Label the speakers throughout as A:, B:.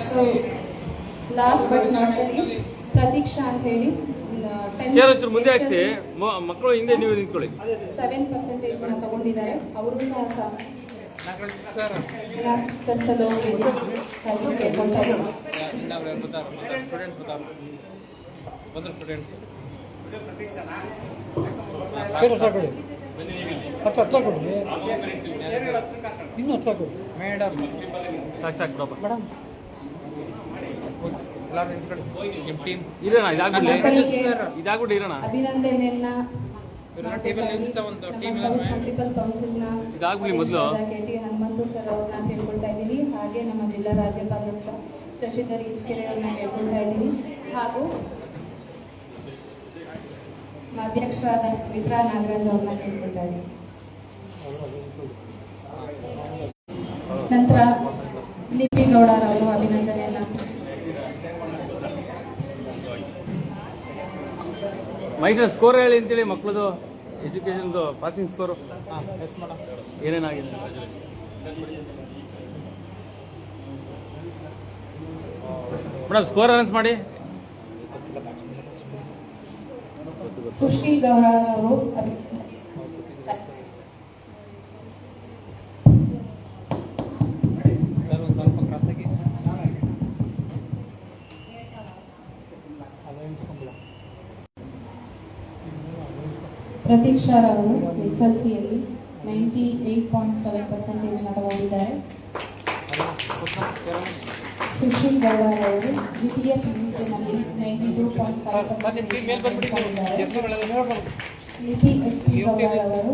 A: So, last but not the least, Pratiksha ಅಂತ ಹೇಳಿ
B: ಮುಂದೆ ಹಾಕ್ಸಿ ಮಕ್ಕಳು ಹಿಂದೆ ನೀವು ನಿಂತ್ಕೊಳ್ಳಿ
A: 7% ತಗೊಂಡಿದ್ದಾರೆ. ಅವರು ಅಭಿನಂದನೆಯನ್ನ ಮಲ್ಟಿಪಲ್ ಕೌನ್ಸಿಲ್ನ ಹನುಮಂತು ಸರ್ ಅವ್ರನ್ನ ಕೇಳ್ಕೊಳ್ತಾ ಇದ್ದೀನಿ. ಹಾಗೆ ನಮ್ಮ ಜಿಲ್ಲಾ ರಾಜ್ಯಪಾಲ ಶಶಿಧರ್ ಇಚ್ಕೆರೆ ಅವ್ರನ್ನ ಕೇಳ್ಕೊಳ್ತಾ ಇದ್ದೀನಿ. ಹಾಗೂ ಅಧ್ಯಕ್ಷರಾದ ಮಿತ್ರಾ ನಾಗರಾಜ್ ಅವ್ರನ್ನ ಕೇಳ್ಕೊಳ್ತಾ ಇದ್ದೀನಿ. ನಂತರ ಲಿಪಿಗೌಡರ್ ಅವರು ಅಭಿನಂದನೆಯನ್ನ
B: ಮೈಸೂರು ಸ್ಕೋರ್ ಹೇಳಿ ಅಂತೇಳಿ ಮಕ್ಕಳದು ಎಜುಕೇಶನ್ದು ಪಾಸಿಂಗ್ ಸ್ಕೋರು ಏನೇನಾಗಿದೆ ಮೇಡಮ್ ಸ್ಕೋರ್ ಅನೌನ್ಸ್ ಮಾಡಿ.
A: ಸುಶೀಲ್ ಗೌಡ ಅವರು ಪ್ರತೀಕ್ಷಾ ಅವರು SLCಯಲ್ಲಿ 98.7% ತಗೊಂಡಿದ್ದಾರೆ. ಸುಶೀಲ್ ಗೌಡ ಅವರು ದ್ವಿತೀಯ PUCನಲ್ಲಿ 92.5% ತಗೊಂಡಿದ್ದಾರೆ. ಲಿಪಿ SP ಗೌಡ ಅವರು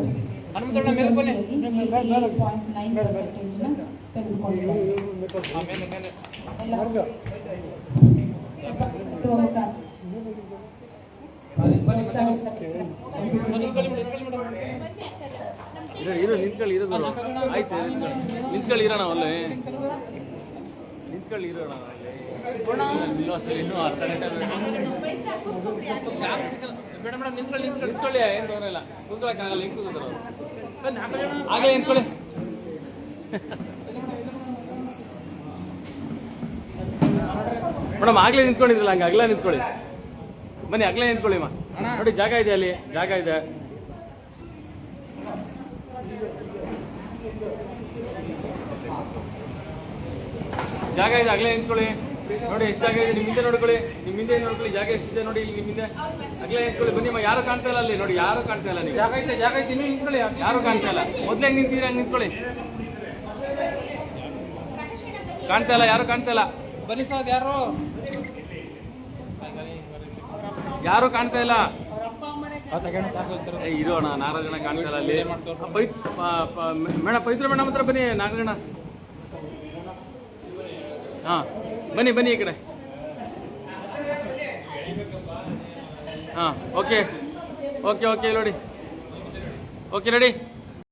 A: ತೆಗೆದುಕೊಂಡಿದ್ದಾರೆ.
B: ಆಯ್ತು ನಿಂತ್ಕೊಳ್ಳಿ ಇರೋಣ ಅಲ್ಲೇ ನಿಂತ್ಕೊಳ್ಳಿ ಇರೋಣ ಇನ್ನೂ ಅರ್ಧ ಗಂಟೆ ಮೇಡಮ್ ನಿಂತ್ಕೊಳ್ಳಿ ಏನು ತೊಂದರೆ ಇಲ್ಲ ಕೂತ್ಕೊಳ್ಳೋಕ್ಕಾಗಲ್ಲ ಹಿಂಗೆ ಕೂತ್ಕೊಳ್ಳೋ ಆಗಲೇ ನಿಂತ್ಕೊಳ್ಳಿ. ಮೇಡಮ್ ಆಗಲೇ ನಿಂತ್ಕೊಂಡಿದ್ರಲ್ಲ ಹಂಗೆ ಅಗಲ ನಿಂತ್ಕೊಳ್ಳಿ. ಬನ್ನಿ ಅಗಲೇ ನಿಂತ್ಕೊಳ್ಳಿ ಮಾ ನೋಡಿ ಜಾಗ ಇದೆ ಅಲ್ಲಿ ಜಾಗ ಇದೆ. ಜಾಗ ಇದೆ ಅಗಲೇ ನಿಂತ್ಕೊಳ್ಳಿ. ನೋಡಿ ಎಷ್ಟು ಜಾಗ ಇದೆ ನಿಮ್ಮ ಹಿಂದೆ ನೋಡ್ಕೊಳ್ಳಿ. ನಿಮ್ಮ ಹಿಂದೆ ನೋಡ್ಕೊಳ್ಳಿ ಜಾಗ ಎಷ್ಟಿದೆ ನೋಡಿ ಇಲ್ಲಿ ನಿಮ್ಮ ಹಿಂದೆ ಅಗಲೇ ನಿಂತ್ಕೊಳ್ಳಿ. ಬನ್ನಿ ಯಾರು ಕಾಣ್ತಾ ಇಲ್ಲ ಅಲ್ಲಿ ನೋಡಿ ಯಾರು ಕಾಣ್ತಾ ಇಲ್ಲ. ನೀವು ಜಾಗ ಐತೆ ಇನ್ನೂ ನಿಂತ್ಕೊಳ್ಳಿ. ಯಾರು ಕಾಣ್ತಾ ಇಲ್ಲ ಮೊದಲೇ ನಿಂತಿದ್ರೆ ಹಂಗೆ ನಿಂತ್ಕೊಳ್ಳಿ. ಕಾಣ್ತಾ ಇಲ್ಲ ಯಾರು ಕಾಣ್ತಾ ಇಲ್ಲ. ಬನ್ನಿ ಸರ್ ಯಾರು ಕಾಣ್ತಾ ಇಲ್ಲ. ಇರೋಣ 4 ಜನ ಕಾಣ್ತಾ ಇಲ್ಲ ಅಲ್ಲಿ. ಮೇಡಮ್ ಪವಿತ್ರ ಮೇಡಮ್ ಹತ್ರ ಬನ್ನಿ 4 ಜನ. ಹಾ ಬನ್ನಿ ಈ ಕಡೆ. ಹಾ ಓಕೆ ನೋಡಿ ಓಕೆ ರೆಡಿ.